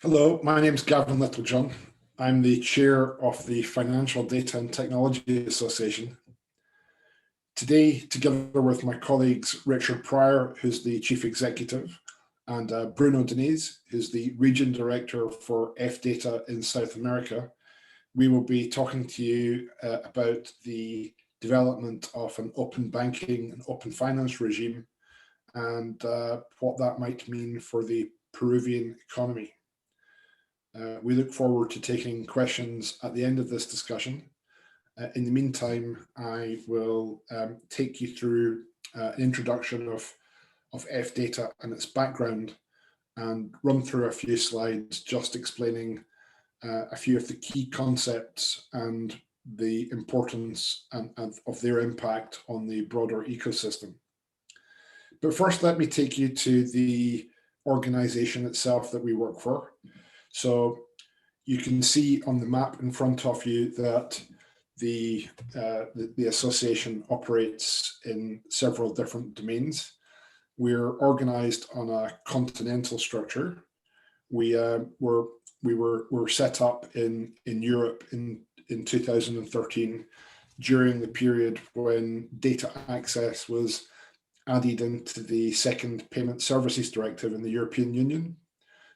Hello, my name is Gavin Littlejohn. I'm the chair of the Financial Data and Technology Association. Today, together with my colleagues Richard Pryor, who's the chief executive, and Bruno Diniz, who's the region director for FData in South America, we will be talking to you about the development of an open banking and open finance regime and what that might mean for the Peruvian economy. We look forward to taking questions at the end of this discussion. In the meantime, I will take you through an introduction of FData and its background and run through a few slides just explaining a few of the key concepts and the importance of their impact on the broader ecosystem. But first, let me take you to the organization itself that we work for. So you can see on the map in front of you that the association operates in several different domains. We're organized on a continental structure. We were set up in Europe in 2013 during the period when data access was added into the second Payment Services Directive in the European Union.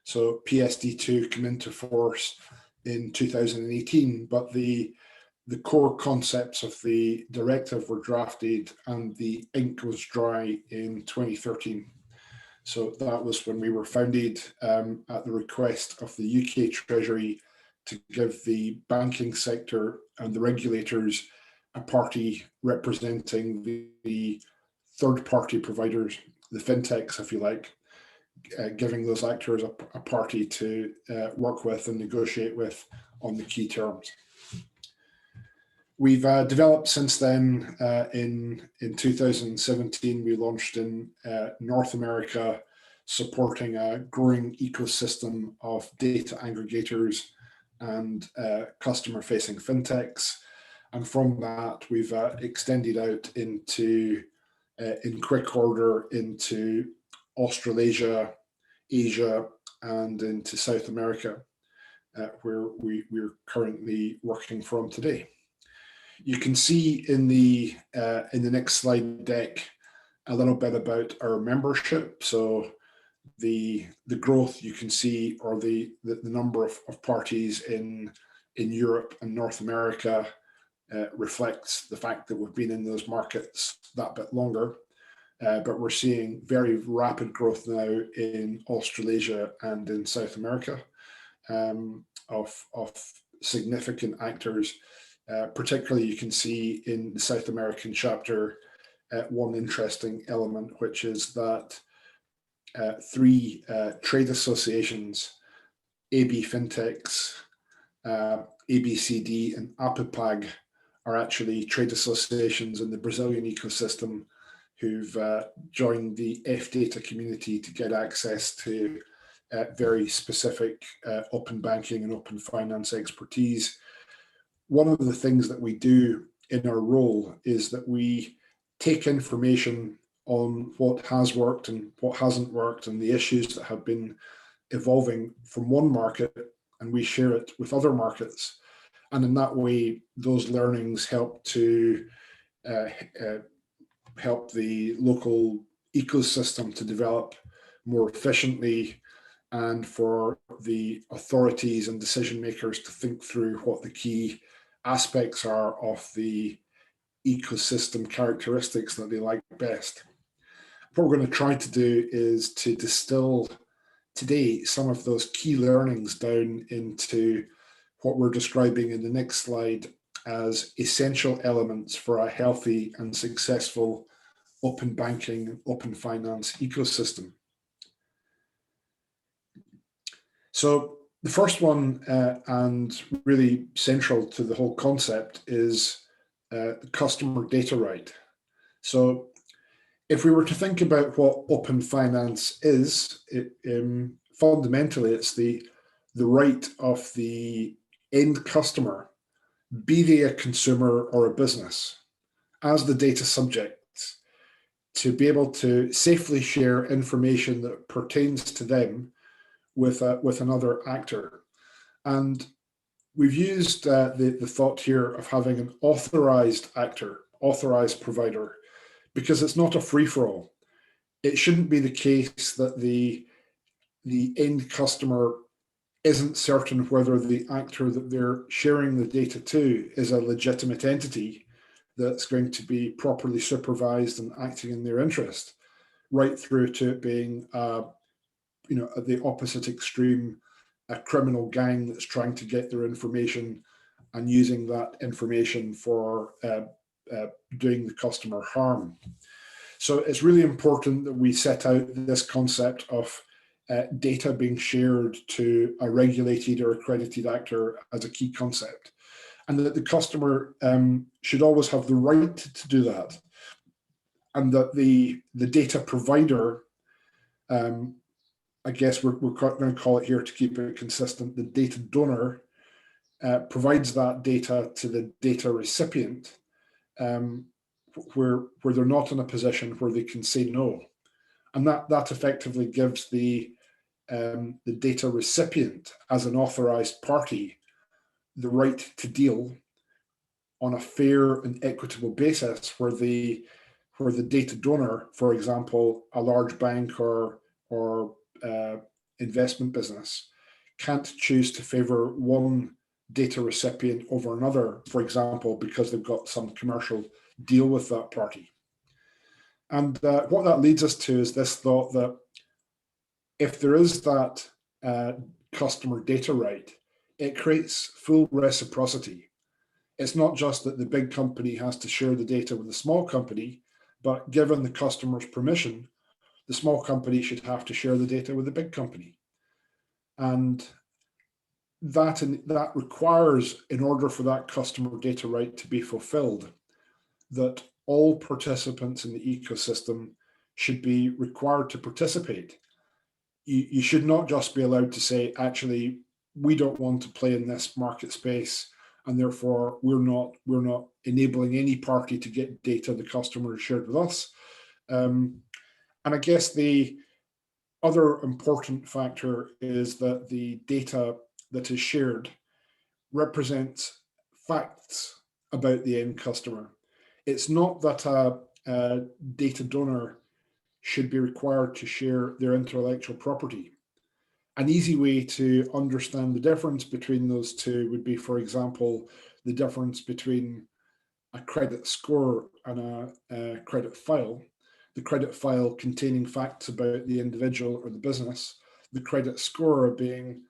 So PSD2 came into force in 2018, but the core concepts of the directive were drafted and the ink was dry in 2013. So that was when we were founded at the request of the UK Treasury to give the banking sector and the regulators a party representing the third-party providers, the fintechs, if you like, giving those actors a party to work with and negotiate with on the key terms. We've developed since then. In 2017, we launched in North America, supporting a growing ecosystem of data aggregators and customer-facing fintechs. And from that, we've extended out into, in quick order, into Australasia, Asia, and into South America, where we're currently working from today. You can see in the next slide deck a little bit about our membership. So the growth you can see, or the number of parties in Europe and North America reflects the fact that we've been in those markets that bit longer. But we're seeing very rapid growth now in Australasia and in South America of significant actors. Particularly, you can see in the South American chapter one interesting element, which is that three trade associations, AB Fintechs, ABCD, and APIPAG, are actually trade associations in the Brazilian ecosystem who've joined the FData community to get access to very specific open banking and open finance expertise. One of the things that we do in our role is that we take information on what has worked and what hasn't worked and the issues that have been evolving from one market, and we share it with other markets. And in that way, those learnings help to help the local ecosystem to develop more efficiently, and for the authorities and decision makers to think through what the key aspects are of the ecosystem characteristics that they like best. What we're going to try to do is to distill today some of those key learnings down into what we're describing in the next slide as essential elements for a healthy and successful open banking and open finance ecosystem. So the first one, and really central to the whole concept, is the customer data right. So if we were to think about what open finance is, fundamentally it's the right of the end customer, be they a consumer or a business, as the data subject, to be able to safely share information that pertains to them with another actor. And we've used the thought here of having an authorized actor, authorized provider, because it's not a free-for-all. It shouldn't be the case that the end customer isn't certain whether the actor that they're sharing the data to is a legitimate entity that's going to be properly supervised and acting in their interest, right through to it being, at the opposite extreme, a criminal gang that's trying to get their information and using that information for doing the customer harm. So it's really important that we set out this concept of data being shared to a regulated or accredited actor as a key concept, and that the customer should always have the right to do that, and that the data provider, I guess we're going to call it here to keep it consistent, the data donor provides that data to the data recipient, where they're not in a position where they can say no, and that effectively gives the data recipient as an authorized party the right to deal on a fair and equitable basis, where the data donor, for example, a large bank or investment business, can't choose to favor one data recipient over another, for example, because they've got some commercial deal with that party. And what that leads us to is this thought that if there is that customer data right, it creates full reciprocity. It's not just that the big company has to share the data with the small company, but given the customer's permission, the small company should have to share the data with the big company. And that requires, in order for that customer data right to be fulfilled, that all participants in the ecosystem should be required to participate. You should not just be allowed to say, actually, we don't want to play in this market space, and therefore we're not enabling any party to get data the customer has shared with us. And I guess the other important factor is that the data that is shared represents facts about the end customer. It's not that a data donor should be required to share their intellectual property. An easy way to understand the difference between those two would be, for example, the difference between a credit score and a credit file. The credit file containing facts about the individual or the business, the credit score being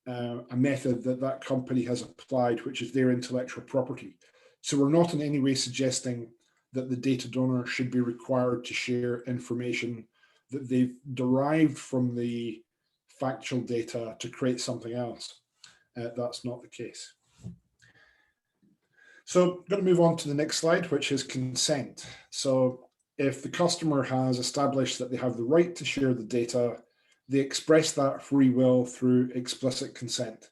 a method that company has applied, which is their intellectual property. So we're not in any way suggesting that the data donor should be required to share information that they've derived from the factual data to create something else. That's not the case. So I'm going to move on to the next slide, which is consent. So if the customer has established that they have the right to share the data, they express that free will through explicit consent.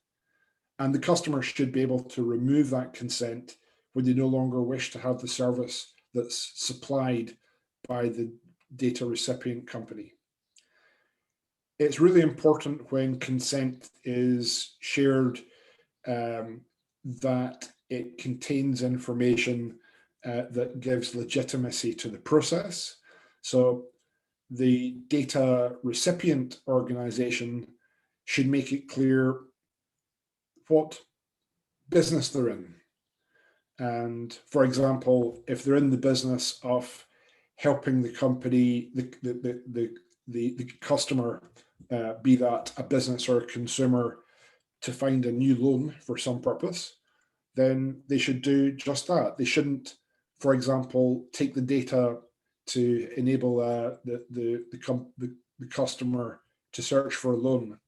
And the customer should be able to remove that consent when they no longer wish to have the service that's supplied by the data recipient company. It's really important when consent is shared that it contains information that gives legitimacy to the process. So the data recipient organization should make it clear what business they're in. And for example, if they're in the business of helping the company, the customer, be that a business or a consumer, to find a new loan for some purpose, then they should do just that. They shouldn't, for example, take the data to enable the customer to search for a loan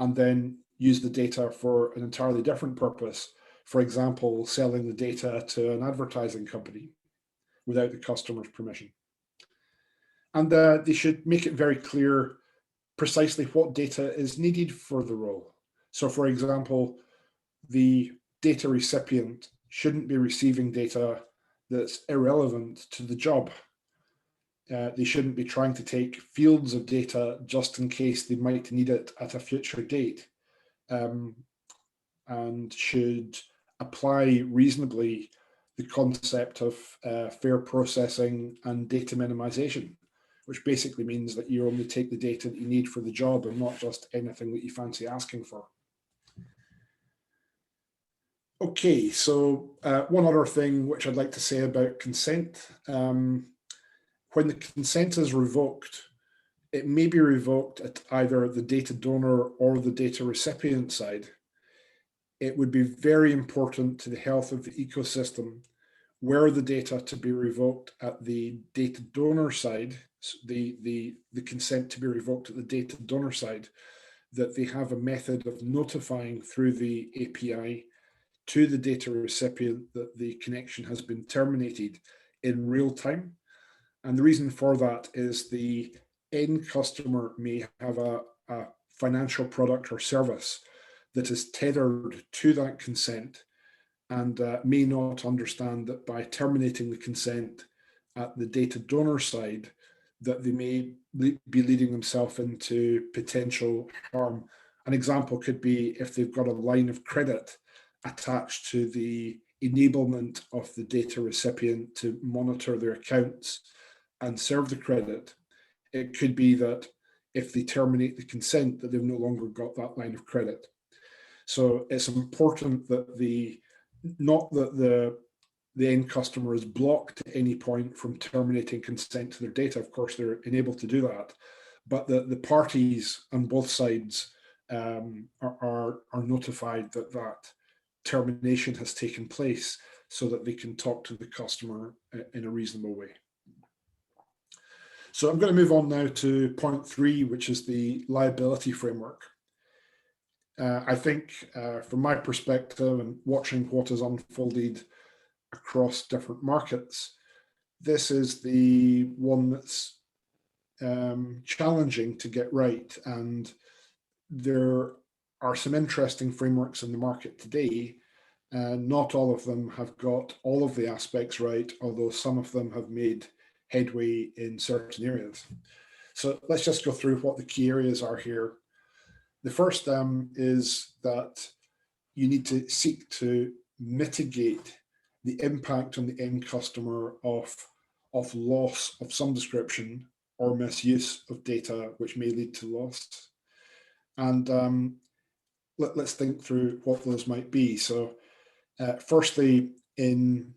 and then use the data for an entirely different purpose. For example, selling the data to an advertising company without the customer's permission. And they should make it very clear precisely what data is needed for the role. So for example, the data recipient shouldn't be receiving data that's irrelevant to the job. They shouldn't be trying to take fields of data just in case they might need it at a future date, and should apply reasonably the concept of fair processing and data minimization, which basically means that you only take the data that you need for the job and not just anything that you fancy asking for. Okay, so one other thing which I'd like to say about consent. When the consent is revoked, it may be revoked at either the data donor or the data recipient side. It would be very important to the health of the ecosystem were the data to be revoked at the data donor side, the consent to be revoked at the data donor side, that they have a method of notifying through the API to the data recipient that the connection has been terminated in real time. And the reason for that is the end customer may have a financial product or service that is tethered to that consent, and may not understand that by terminating the consent at the data donor side, that they may be leading themselves into potential harm. An example could be if they've got a line of credit attached to the enablement of the data recipient to monitor their accounts and serve the credit. It could be that if they terminate the consent, that they've no longer got that line of credit. So it's important that not that the end customer is blocked at any point from terminating consent to their data. Of course, they're enabled to do that, but the parties on both sides are notified that that termination has taken place, so that they can talk to the customer in a reasonable way. So I'm going to move on now to point 3, which is the liability framework. I think from my perspective and watching what has unfolded across different markets, this is the one that's challenging to get right. And there are some interesting frameworks in the market today. Not all of them have got all of the aspects right, although some of them have made headway in certain areas. So let's just go through what the key areas are here. The first is that you need to seek to mitigate the impact on the end customer of loss of some description or misuse of data, which may lead to loss. And let's think through what those might be. So firstly, in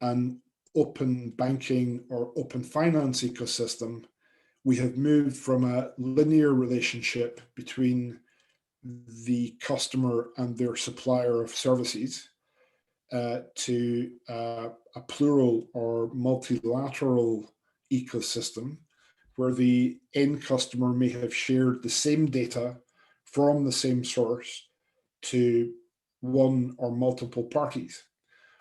an open banking or open finance ecosystem, we have moved from a linear relationship between the customer and their supplier of services to a plural or multilateral ecosystem, where the end customer may have shared the same data from the same source to one or multiple parties.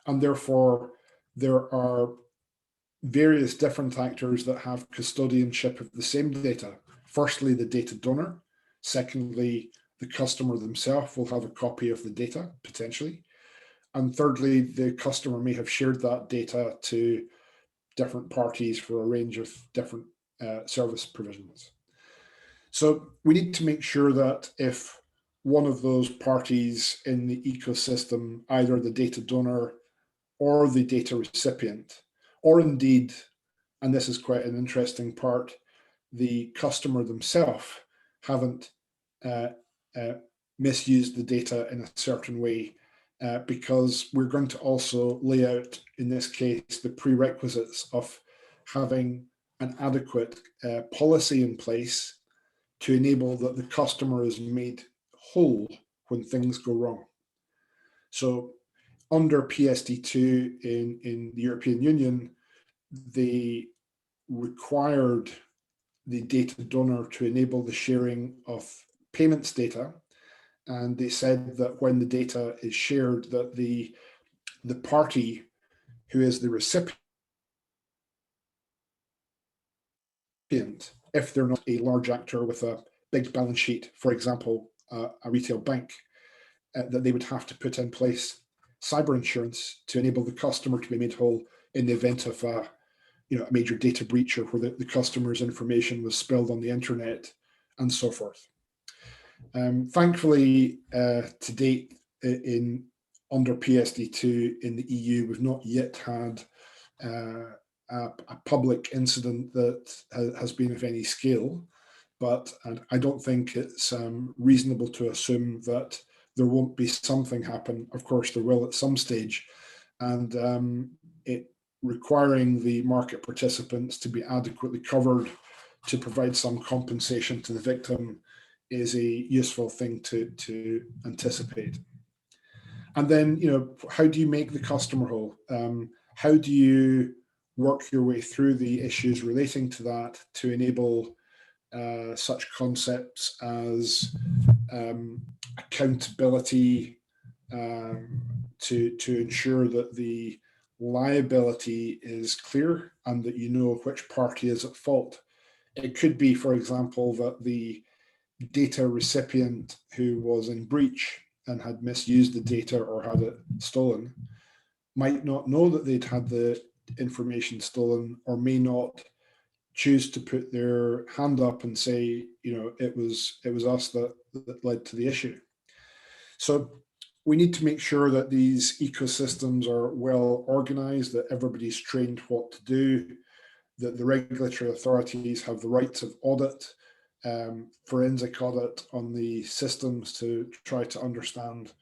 And therefore, there are various different actors that have custodianship of the same data. Firstly, the data donor. Secondly, the customer themselves will have a copy of the data, potentially. And thirdly, the customer may have shared that data to different parties for a range of different service provisions. So we need to make sure that if one of those parties in the ecosystem, either the data donor or the data recipient, or indeed, and this is quite an interesting part, the customer themselves haven't misused the data in a certain way, because we're going to also lay out, in this case, the prerequisites of having an adequate policy in place to enable that the customer is made whole when things go wrong. So under PSD2 in the European Union, they required the data donor to enable the sharing of payments data. And they said that when the data is shared, that the party who is the recipient, if they're not a large actor with a big balance sheet, for example, a retail bank, that they would have to put in place cyber insurance to enable the customer to be made whole in the event of a major data breach, or where the customer's information was spilled on the internet, and so forth. Thankfully, to date, under PSD2 in the EU, we've not yet had a public incident that has been of any scale, but I don't think it's reasonable to assume that there won't be something happen. Of course, there will at some stage, and it requiring the market participants to be adequately covered to provide some compensation to the victim is a useful thing to anticipate. And then, how do you make the customer whole? How do you work your way through the issues relating to that to enable such concepts as accountability, to ensure that the liability is clear and that you know which party is at fault? It could be, for example, that the data recipient who was in breach and had misused the data or had it stolen might not know that they'd had the information stolen, or may not choose to put their hand up and say, it was us that led to the issue. So we need to make sure that these ecosystems are well organized, that everybody's trained what to do, that the regulatory authorities have the rights of audit, forensic audit on the systems to try to understand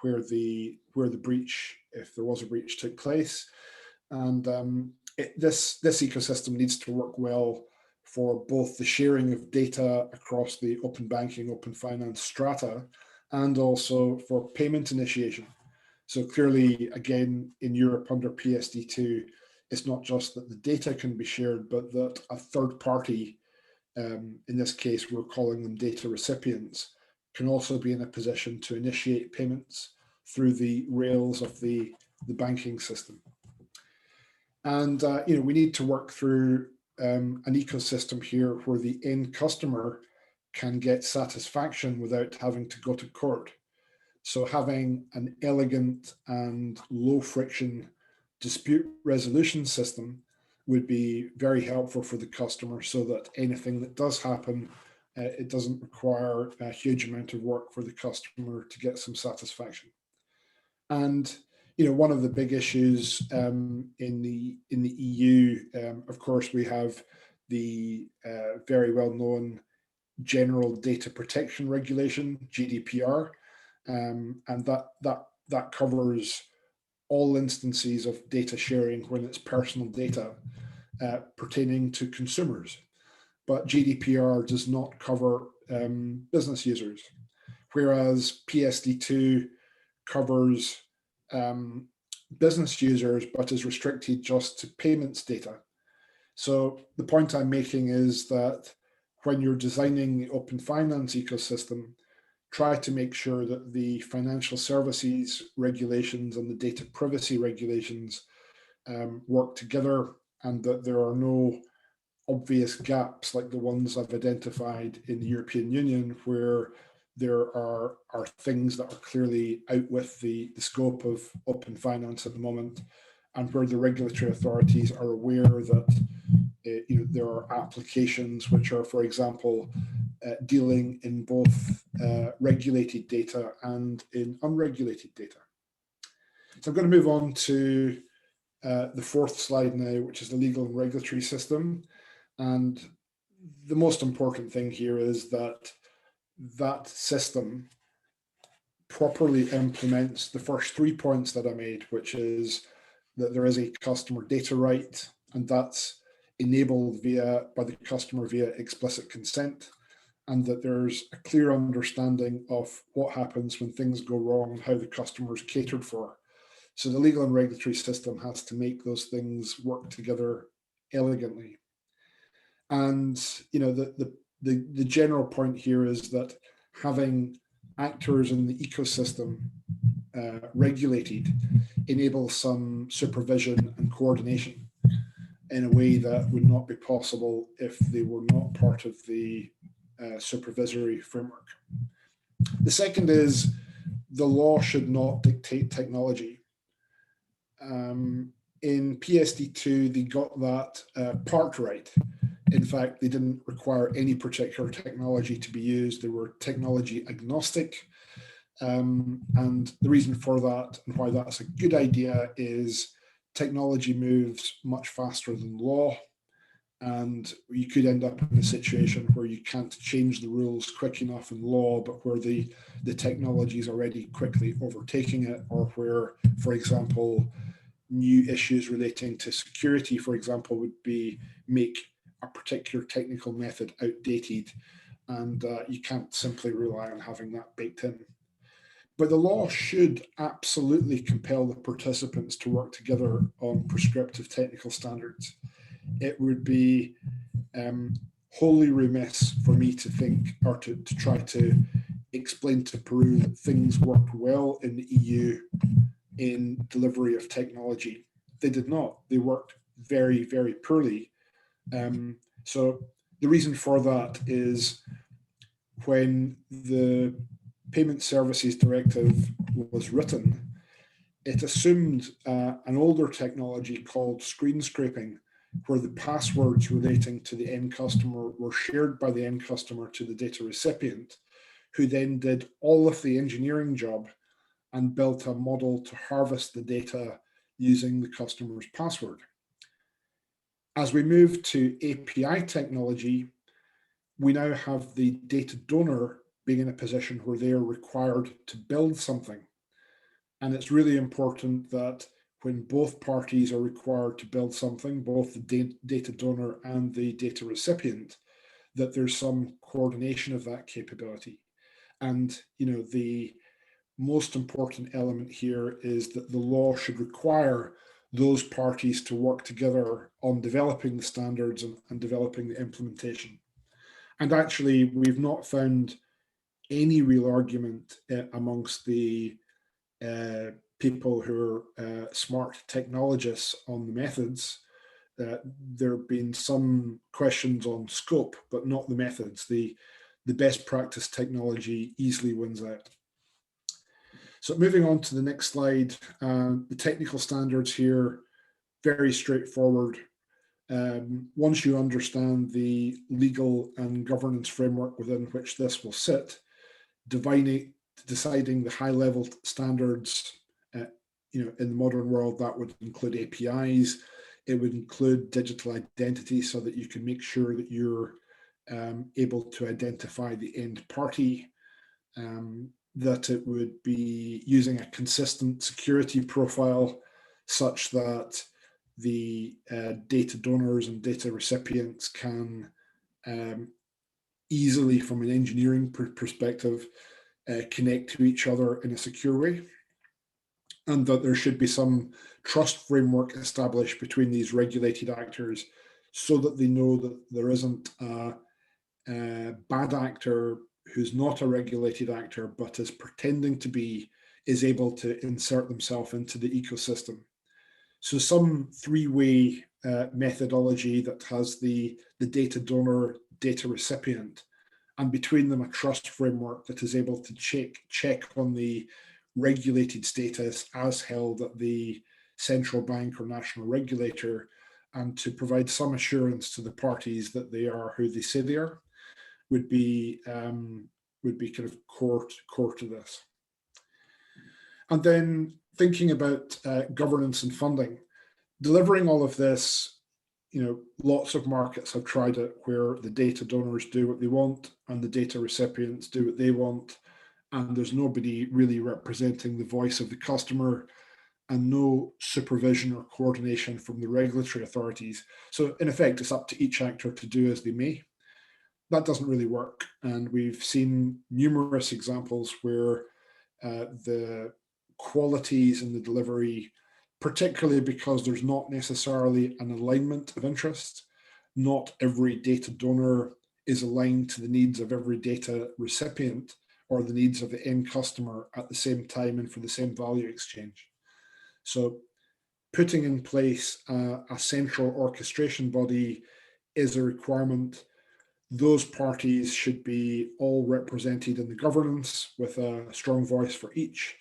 where the breach, if there was a breach, took place. And this ecosystem needs to work well for both the sharing of data across the open banking, open finance strata, and also for payment initiation. So clearly, again, in Europe under PSD2, it's not just that the data can be shared, but that a third party, in this case, we're calling them data recipients, can also be in a position to initiate payments through the rails of the banking system. And we need to work through an ecosystem here where the end customer can get satisfaction without having to go to court. So having an elegant and low friction dispute resolution system would be very helpful for the customer, so that anything that does happen, it doesn't require a huge amount of work for the customer to get some satisfaction. And one of the big issues in the EU, of course, we have the very well known General Data Protection Regulation, GDPR, and that covers all instances of data sharing when it's personal data pertaining to consumers. But GDPR does not cover business users, whereas PSD2 covers business users, but is restricted just to payments data. So the point I'm making is that when you're designing the open finance ecosystem, try to make sure that the financial services regulations and the data privacy regulations work together, and that there are no obvious gaps like the ones I've identified in the European Union, where there are things that are clearly out with the scope of open finance at the moment, and where the regulatory authorities are aware that there are applications which are, for example, dealing in both regulated data and in unregulated data. So I'm going to move on to the fourth slide now, which is the legal and regulatory system. And the most important thing here is that that system properly implements the first 3 points that I made, which is that there is a customer data right, and that's enabled by the customer via explicit consent, and that there's a clear understanding of what happens when things go wrong and how the customer is catered for. So the legal and regulatory system has to make those things work together elegantly. And the general point here is that having actors in the ecosystem regulated enables some supervision and coordination in a way that would not be possible if they were not part of the supervisory framework. The second is the law should not dictate technology. In PSD2, they got that part right. In fact, they didn't require any particular technology to be used. They were technology agnostic. And the reason for that and why that's a good idea is technology moves much faster than law. And you could end up in a situation where you can't change the rules quick enough in law, but where the technology is already quickly overtaking it, or where, for example, new issues relating to security, for example, would be make a particular technical method outdated, and you can't simply rely on having that baked in. But the law should absolutely compel the participants to work together on prescriptive technical standards. It would be wholly remiss for me to think or to try to explain to Peru that things worked well in the EU in delivery of technology. They did not. They worked very, very poorly. So the reason for that is when the Payment Services Directive was written, it assumed an older technology called screen scraping, where the passwords relating to the end customer were shared by the end customer to the data recipient, who then did all of the engineering job and built a model to harvest the data using the customer's password. As we move to API technology, we now have the data donor being in a position where they are required to build something. And it's really important that when both parties are required to build something, both the data donor and the data recipient, that there's some coordination of that capability. And the most important element here is that the law should require those parties to work together on developing the standards and developing the implementation. And actually, we've not found any real argument amongst the people who are smart technologists on the methods. There have been some questions on scope, but not the methods. The best practice technology easily wins out. So moving on to the next slide, the technical standards here, very straightforward. Once you understand the legal and governance framework within which this will sit, deciding the high-level standards, in the modern world, that would include APIs. It would include digital identity so that you can make sure that you're able to identify the end party, that it would be using a consistent security profile such that the data donors and data recipients can easily, from an engineering perspective, connect to each other in a secure way, and that there should be some trust framework established between these regulated actors so that they know that there isn't a bad actor who's not a regulated actor but is pretending to be, is able to insert themselves into the ecosystem. So some three-way methodology that has the data donor, data recipient, and between them a trust framework that is able to check on the regulated status as held at the central bank or national regulator, and to provide some assurance to the parties that they are who they say they are, would be kind of core to this. And then thinking about governance and funding, delivering all of this, lots of markets have tried it where the data donors do what they want and the data recipients do what they want, and there's nobody really representing the voice of the customer and no supervision or coordination from the regulatory authorities. So in effect, it's up to each actor to do as they may. That doesn't really work. And we've seen numerous examples where the qualities in the delivery, particularly because there's not necessarily an alignment of interest, not every data donor is aligned to the needs of every data recipient or the needs of the end customer at the same time and for the same value exchange. So putting in place a central orchestration body is a requirement. Those parties should be all represented in the governance with a strong voice for each.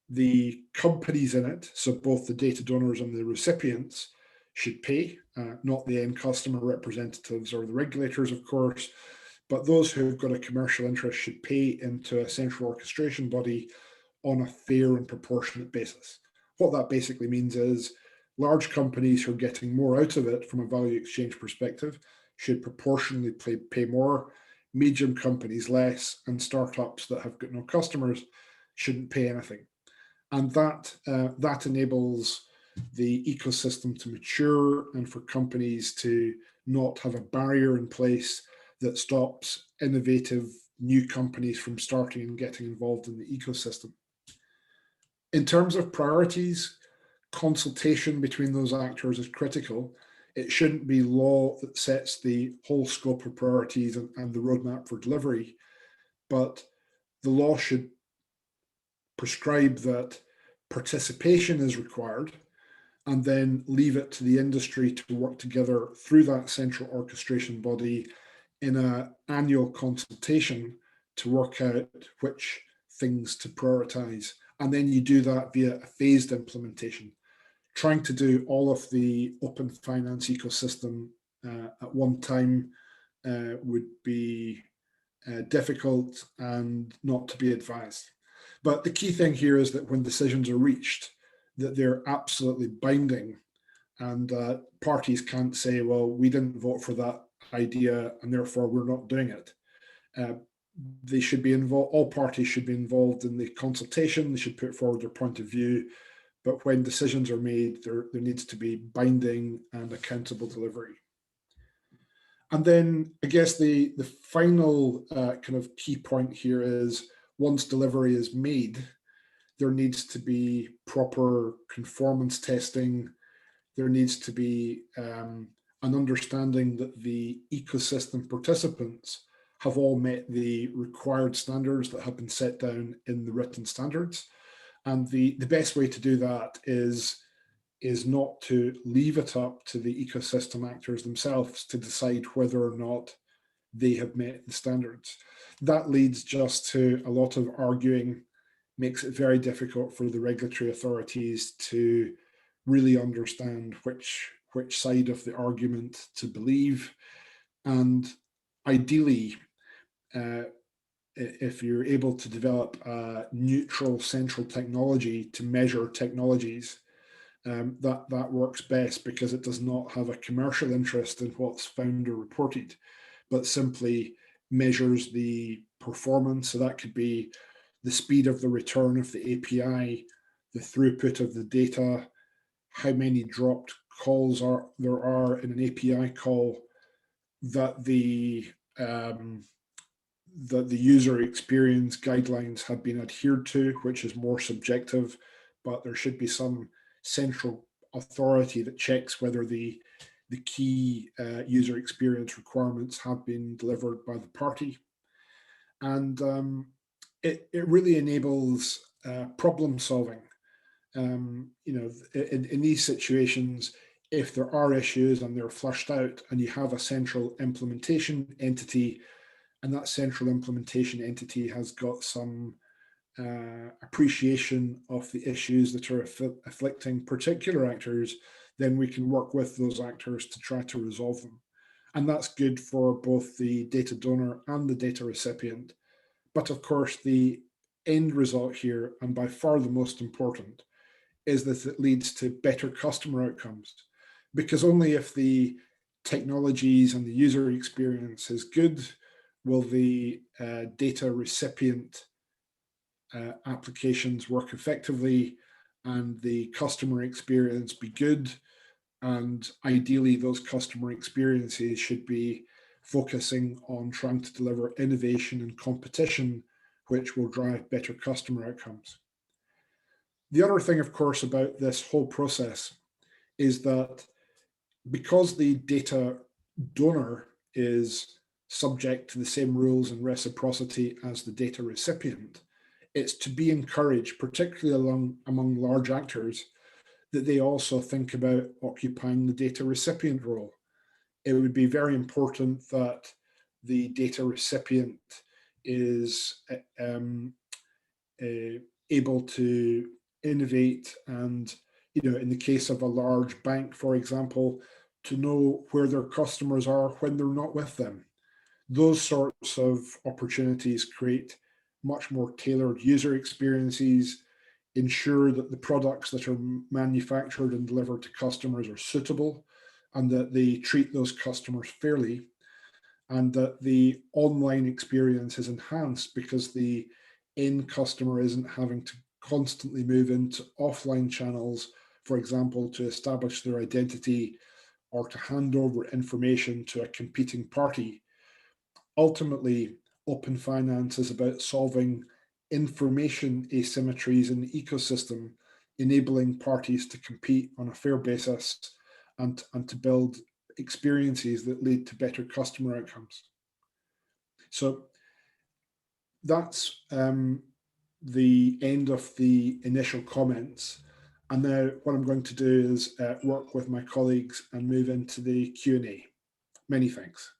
The companies in it, so both the data donors and the recipients, should pay, not the end customer representatives or the regulators, of course, but those who've got a commercial interest should pay into a central orchestration body on a fair and proportionate basis. What that basically means is large companies who are getting more out of it from a value exchange perspective should proportionally pay more, medium companies less, and startups that have got no customers shouldn't pay anything. And that enables the ecosystem to mature and for companies to not have a barrier in place that stops innovative new companies from starting and getting involved in the ecosystem. In terms of priorities, consultation between those actors is critical. It shouldn't be law that sets the whole scope of priorities and the roadmap for delivery, but the law should prescribe that participation is required and then leave it to the industry to work together through that central orchestration body in an annual consultation to work out which things to prioritize. And then you do that via a phased implementation. Trying to do all of the open finance ecosystem at one time would be difficult and not to be advised. But the key thing here is that when decisions are reached, that they're absolutely binding, and parties can't say, well, we didn't vote for that idea and therefore we're not doing it. They should be involved, all parties should be involved in the consultation, they should put forward their point of view, but when decisions are made, there needs to be binding and accountable delivery. And then I guess the final kind of key point here is once delivery is made, there needs to be proper conformance testing. There needs to be an understanding that the ecosystem participants have all met the required standards that have been set down in the written standards. And the best way to do that is not to leave it up to the ecosystem actors themselves to decide whether or not they have met the standards. That leads just to a lot of arguing, makes it very difficult for the regulatory authorities to really understand which side of the argument to believe. And ideally, if you're able to develop a neutral central technology to measure technologies, that works best because it does not have a commercial interest in what's found or reported, but simply measures the performance. So that could be the speed of the return of the API, the throughput of the data, how many dropped calls there are in an API call, that the user experience guidelines have been adhered to, which is more subjective, but there should be some central authority that checks whether the key user experience requirements have been delivered by the party. And it really enables problem solving. In these situations, if there are issues and they're flushed out and you have a central implementation entity, and that central implementation entity has got some appreciation of the issues that are afflicting particular actors, then we can work with those actors to try to resolve them. And that's good for both the data donor and the data recipient. But of course, the end result here, and by far the most important, is that it leads to better customer outcomes. Because only if the technologies and the user experience is good will the data recipient applications work effectively and the customer experience be good. And ideally, those customer experiences should be focusing on trying to deliver innovation and competition, which will drive better customer outcomes. The other thing, of course, about this whole process is that because the data donor is subject to the same rules and reciprocity as the data recipient, it's to be encouraged, particularly among large actors, that they also think about occupying the data recipient role. It would be very important that the data recipient is able to innovate and, in the case of a large bank, for example, to know where their customers are when they're not with them. Those sorts of opportunities create much more tailored user experiences, ensure that the products that are manufactured and delivered to customers are suitable and that they treat those customers fairly, and that the online experience is enhanced because the end customer isn't having to constantly move into offline channels, for example, to establish their identity or to hand over information to a competing party. Ultimately, open finance is about solving information asymmetries in the ecosystem, enabling parties to compete on a fair basis and to build experiences that lead to better customer outcomes. So that's the end of the initial comments. And now what I'm going to do is work with my colleagues and move into the Q&A. Many thanks.